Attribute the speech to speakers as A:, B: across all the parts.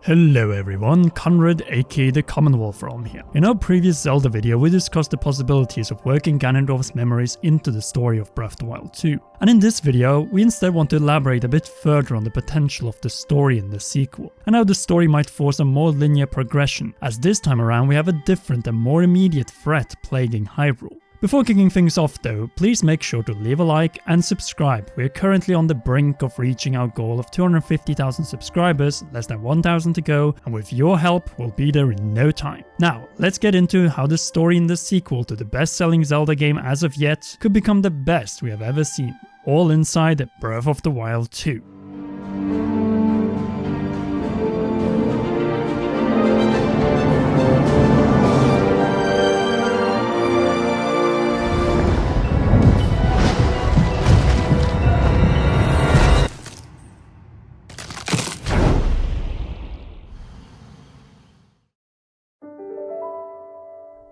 A: Hello everyone, Conrad aka the Commonwealth Realm here. In our previous Zelda video we discussed the possibilities of working Ganondorf's memories into the story of Breath of the Wild 2. And in this video we instead want to elaborate a bit further on the potential of the story in the sequel, and how the story might force a more linear progression, as this time around we have a different and more immediate threat plaguing Hyrule. Before kicking things off though, please make sure to leave a like and subscribe. We are currently on the brink of reaching our goal of 250,000 subscribers, less than 1,000 to go, and with your help we'll be there in no time. Now, let's get into how the story in the sequel to the best-selling Zelda game as of yet could become the best we have ever seen, all inside Breath of the Wild 2.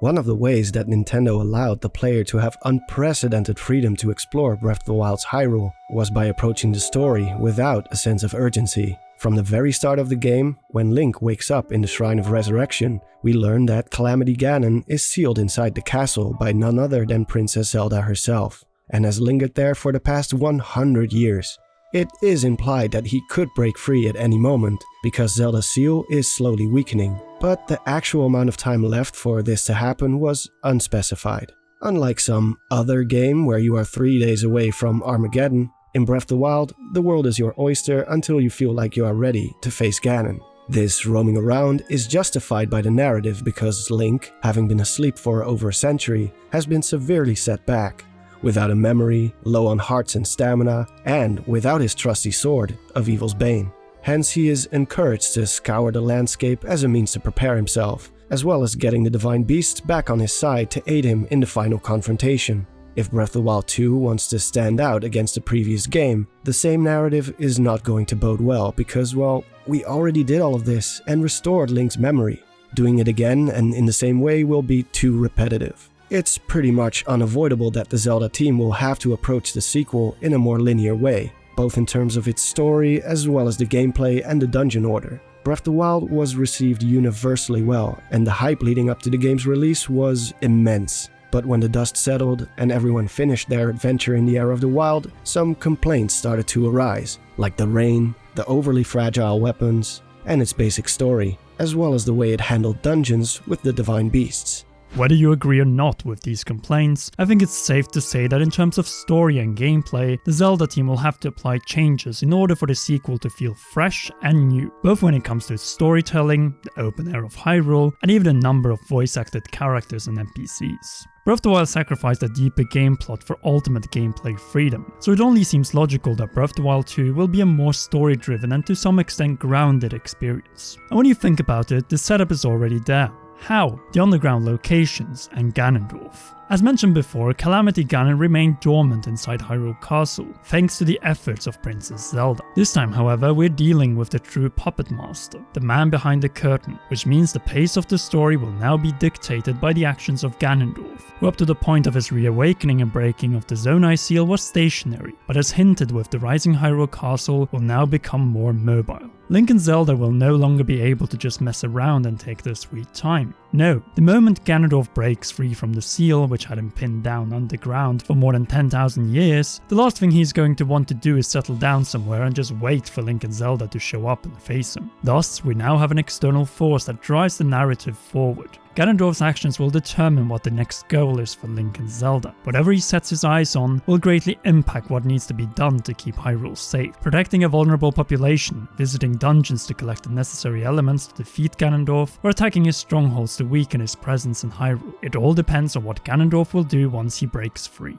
B: One of the ways that Nintendo allowed the player to have unprecedented freedom to explore Breath of the Wild's Hyrule was by approaching the story without a sense of urgency. From the very start of the game, when Link wakes up in the Shrine of Resurrection, we learn that Calamity Ganon is sealed inside the castle by none other than Princess Zelda herself, and has lingered there for the past 100 years. It is implied that he could break free at any moment, because Zelda's seal is slowly weakening, but the actual amount of time left for this to happen was unspecified. Unlike some other game where you are 3 days away from Armageddon, in Breath of the Wild, the world is your oyster until you feel like you are ready to face Ganon. This roaming around is justified by the narrative because Link, having been asleep for over a century, has been severely set back. Without a memory, low on hearts and stamina, and without his trusty sword of Evil's Bane. Hence he is encouraged to scour the landscape as a means to prepare himself, as well as getting the Divine Beast back on his side to aid him in the final confrontation. If Breath of the Wild 2 wants to stand out against the previous game, the same narrative is not going to bode well because, well, we already did all of this and restored Link's memory. Doing it again and in the same way will be too repetitive. It's pretty much unavoidable that the Zelda team will have to approach the sequel in a more linear way, both in terms of its story as well as the gameplay and the dungeon order. Breath of the Wild was received universally well, and the hype leading up to the game's release was immense. But when the dust settled and everyone finished their adventure in the era of the wild, some complaints started to arise, like the rain, the overly fragile weapons, and its basic story, as well as the way it handled dungeons with the Divine Beasts.
A: Whether you agree or not with these complaints, I think it's safe to say that in terms of story and gameplay, the Zelda team will have to apply changes in order for the sequel to feel fresh and new, both when it comes to its storytelling, the open air of Hyrule, and even the number of voice-acted characters and NPCs. Breath of the Wild sacrificed a deeper game plot for ultimate gameplay freedom, so it only seems logical that Breath of the Wild 2 will be a more story-driven and to some extent grounded experience. And when you think about it, the setup is already there. How? The underground locations and Ganondorf. As mentioned before, Calamity Ganon remained dormant inside Hyrule Castle, thanks to the efforts of Princess Zelda. This time, however, we're dealing with the true puppet master, the man behind the curtain, which means the pace of the story will now be dictated by the actions of Ganondorf, who up to the point of his reawakening and breaking of the Zonai seal was stationary, but as hinted with the rising Hyrule Castle will now become more mobile. Link and Zelda will no longer be able to just mess around and take their sweet time. No, the moment Ganondorf breaks free from the seal, which had him pinned down underground for more than 10,000 years, the last thing he's going to want to do is settle down somewhere and just wait for Link and Zelda to show up and face him. Thus, we now have an external force that drives the narrative forward. Ganondorf's actions will determine what the next goal is for Link and Zelda. Whatever he sets his eyes on will greatly impact what needs to be done to keep Hyrule safe. Protecting a vulnerable population, visiting dungeons to collect the necessary elements to defeat Ganondorf, or attacking his strongholds to weaken his presence in Hyrule. It all depends on what Ganondorf will do once he breaks free.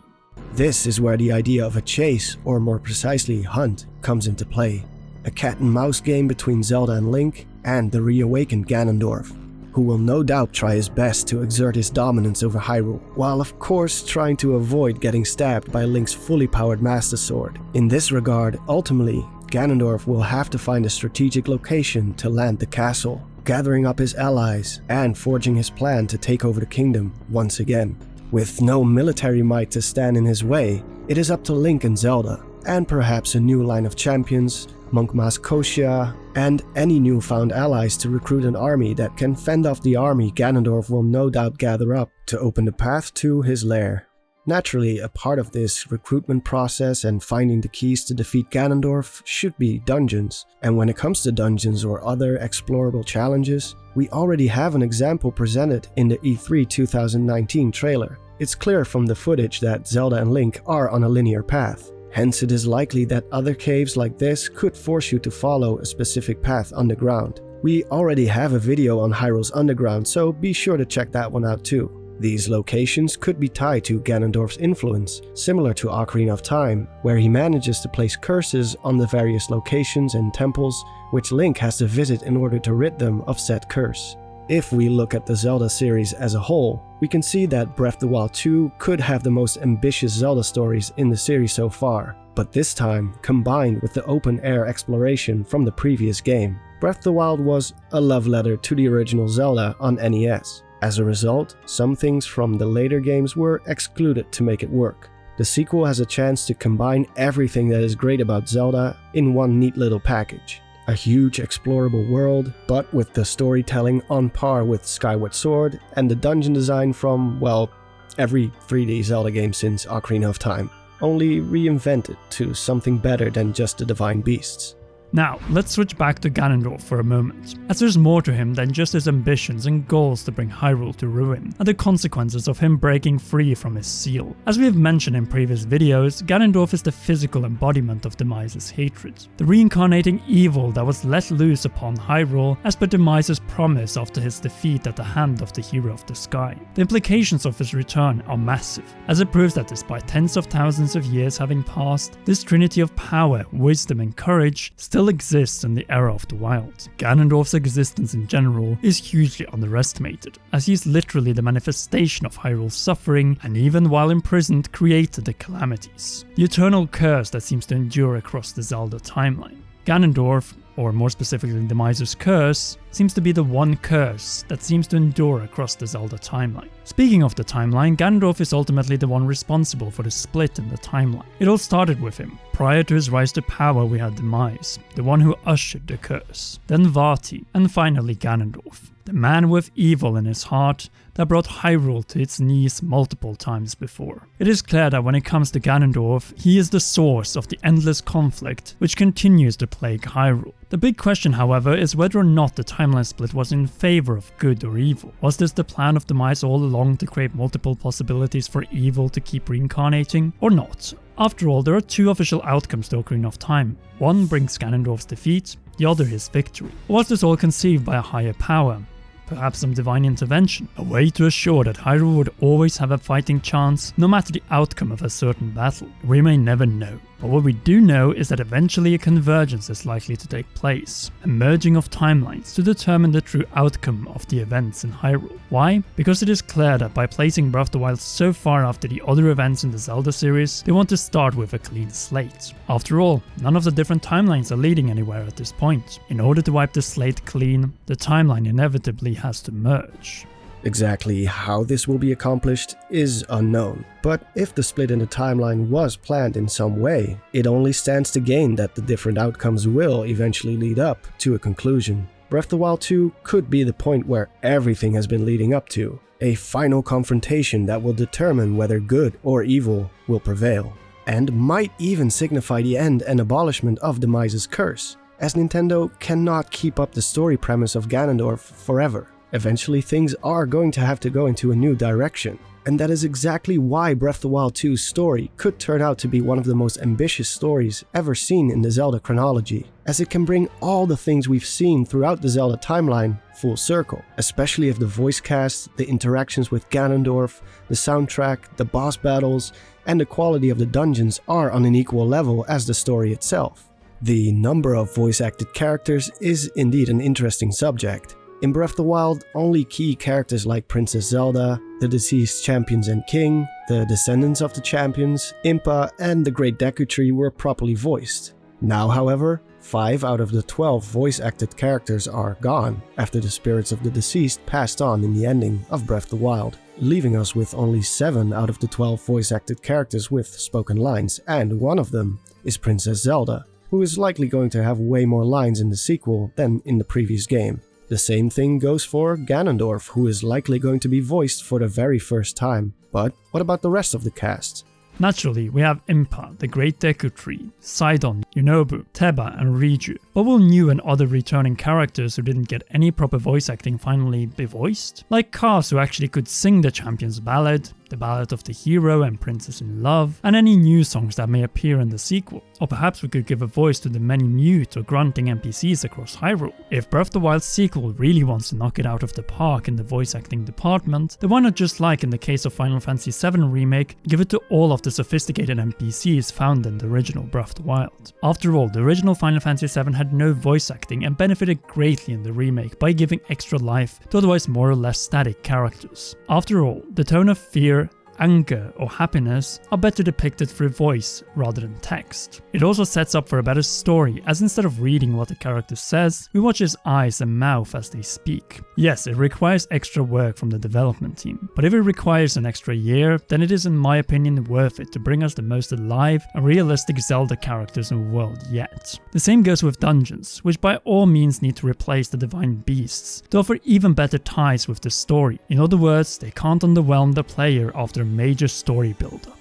B: This is where the idea of a chase, or more precisely hunt, comes into play. A cat and mouse game between Zelda and Link, and the reawakened Ganondorf, who will no doubt try his best to exert his dominance over Hyrule, while of course trying to avoid getting stabbed by Link's fully powered Master Sword. In this regard, ultimately, Ganondorf will have to find a strategic location to land the castle, gathering up his allies and forging his plan to take over the kingdom once again. With no military might to stand in his way, it is up to Link and Zelda, and perhaps a new line of champions, Monk Mask Koshia, and any newfound allies to recruit an army that can fend off the army Ganondorf will no doubt gather up to open the path to his lair. Naturally, a part of this recruitment process and finding the keys to defeat Ganondorf should be dungeons, and when it comes to dungeons or other explorable challenges, we already have an example presented in the E3 2019 trailer. It's clear from the footage that Zelda and Link are on a linear path. Hence, it is likely that other caves like this could force you to follow a specific path underground. We already have a video on Hyrule's Underground, so be sure to check that one out too. These locations could be tied to Ganondorf's influence, similar to Ocarina of Time, where he manages to place curses on the various locations and temples, which Link has to visit in order to rid them of said curse. If we look at the Zelda series as a whole, we can see that Breath of the Wild 2 could have the most ambitious Zelda stories in the series so far, but this time combined with the open-air exploration from the previous game. Breath of the Wild was a love letter to the original Zelda on NES. As a result, some things from the later games were excluded to make it work. The sequel has a chance to combine everything that is great about Zelda in one neat little package. A huge explorable world, but with the storytelling on par with Skyward Sword and the dungeon design from, well, every 3D Zelda game since Ocarina of Time, only reinvented to something better than just the divine beasts.
A: Now, let's switch back to Ganondorf for a moment, as there's more to him than just his ambitions and goals to bring Hyrule to ruin, and the consequences of him breaking free from his seal. As we have mentioned in previous videos, Ganondorf is the physical embodiment of Demise's hatred, the reincarnating evil that was let loose upon Hyrule as per Demise's promise after his defeat at the hand of the Hero of the Sky. The implications of his return are massive, as it proves that despite tens of thousands of years having passed, this trinity of power, wisdom and courage still exists in the era of the Wild. Ganondorf's existence in general is hugely underestimated, as he is literally the manifestation of Hyrule's suffering, and even while imprisoned created the calamities, the eternal curse that seems to endure across the Zelda timeline. Ganondorf, or more specifically Demise's curse, seems to be the one curse that seems to endure across the Zelda timeline. Speaking of the timeline, Ganondorf is ultimately the one responsible for the split in the timeline. It all started with him. Prior to his rise to power we had Demise, the one who ushered the curse, then Vati, and finally Ganondorf, the man with evil in his heart that brought Hyrule to its knees multiple times before. It is clear that when it comes to Ganondorf, he is the source of the endless conflict which continues to plague Hyrule. The big question, however, is whether or not the timeline split was in favor of good or evil. Was this the plan of Demise all along to create multiple possibilities for evil to keep reincarnating, or not? After all, there are two official outcomes to Ocarina of Time. One brings Ganondorf's defeat, the other his victory. Or was this all conceived by a higher power? Perhaps some divine intervention, a way to assure that Hyrule would always have a fighting chance no matter the outcome of a certain battle. We may never know. But what we do know is that eventually a convergence is likely to take place, a merging of timelines to determine the true outcome of the events in Hyrule. Why? Because it is clear that by placing Breath of the Wild so far after the other events in the Zelda series, they want to start with a clean slate. After all, none of the different timelines are leading anywhere at this point. In order to wipe the slate clean, the timeline inevitably has to merge.
B: Exactly how this will be accomplished is unknown, but if the split in the timeline was planned in some way, it only stands to gain that the different outcomes will eventually lead up to a conclusion. Breath of the Wild 2 could be the point where everything has been leading up to, a final confrontation that will determine whether good or evil will prevail, and might even signify the end and abolishment of Demise's curse, as Nintendo cannot keep up the story premise of Ganondorf forever. Eventually things are going to have to go into a new direction, and that is exactly why Breath of the Wild 2's story could turn out to be one of the most ambitious stories ever seen in the Zelda chronology, as it can bring all the things we've seen throughout the Zelda timeline full circle, especially if the voice cast, the interactions with Ganondorf, the soundtrack, the boss battles, and the quality of the dungeons are on an equal level as the story itself. The number of voice-acted characters is indeed an interesting subject. In Breath of the Wild, only key characters like Princess Zelda, the deceased champions and king, the descendants of the champions, Impa, and the Great Deku Tree were properly voiced. Now, however, 5 out of the 12 voice-acted characters are gone after the spirits of the deceased passed on in the ending of Breath of the Wild, leaving us with only 7 out of the 12 voice-acted characters with spoken lines, and one of them is Princess Zelda. who is likely going to have way more lines in the sequel than in the previous game. The same thing goes for Ganondorf, who is likely going to be voiced for the very first time. But what about the rest of the cast?
A: Naturally, we have Impa, the Great Deku Tree, Sidon, Yunobu, Teba and Riju. But will new and other returning characters who didn't get any proper voice acting finally be voiced? Like Kaz, who actually could sing the Champion's Ballad, the Ballad of the Hero and Princess in Love, and any new songs that may appear in the sequel. Or perhaps we could give a voice to the many mute or grunting NPCs across Hyrule. If Breath of the Wild sequel really wants to knock it out of the park in the voice acting department, then why not just like in the case of Final Fantasy VII Remake, give it to all of the sophisticated NPCs found in the original Breath of the Wild. After all, the original Final Fantasy VII had no voice acting and benefited greatly in the remake by giving extra life to otherwise more or less static characters. After all, the tone of fear, anger or happiness are better depicted through voice rather than text. It also sets up for a better story, as instead of reading what the character says, we watch his eyes and mouth as they speak. Yes, it requires extra work from the development team, but if it requires an extra year, then it is in my opinion worth it to bring us the most alive and realistic Zelda characters in the world yet. The same goes with dungeons, which by all means need to replace the divine beasts to offer even better ties with the story. In other words, they can't underwhelm the player after a major story build-up.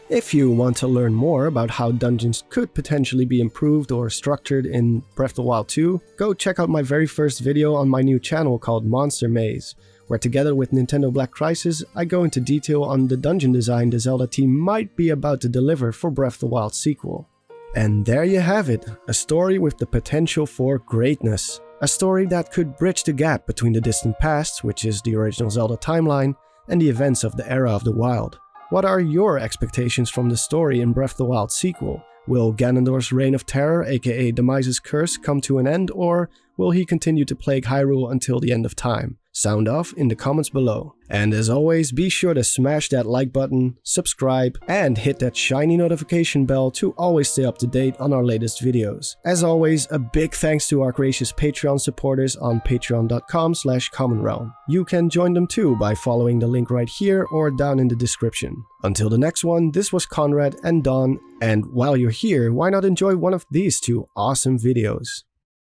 B: If you want to learn more about how dungeons could potentially be improved or structured in Breath of the Wild 2, go check out my very first video on my new channel called Monster Maze, where together with Nintendo Black Crisis, I go into detail on the dungeon design the Zelda team might be about to deliver for Breath of the Wild sequel. And there you have it, a story with the potential for greatness. A story that could bridge the gap between the distant past, which is the original Zelda timeline, and the events of the era of the Wild. What are your expectations from the story in Breath of the Wild sequel? Will Ganondorf's reign of terror, aka Demise's curse, come to an end, or will he continue to plague Hyrule until the end of time? Sound off in the comments below. And as always, be sure to smash that like button, subscribe, and hit that shiny notification bell to always stay up to date on our latest videos. As always, a big thanks to our gracious Patreon supporters on patreon.com/commonrealm. You can join them too by following the link right here or down in the description. Until the next one, this was Conrad and Don, and while you're here, why not enjoy one of these two awesome videos?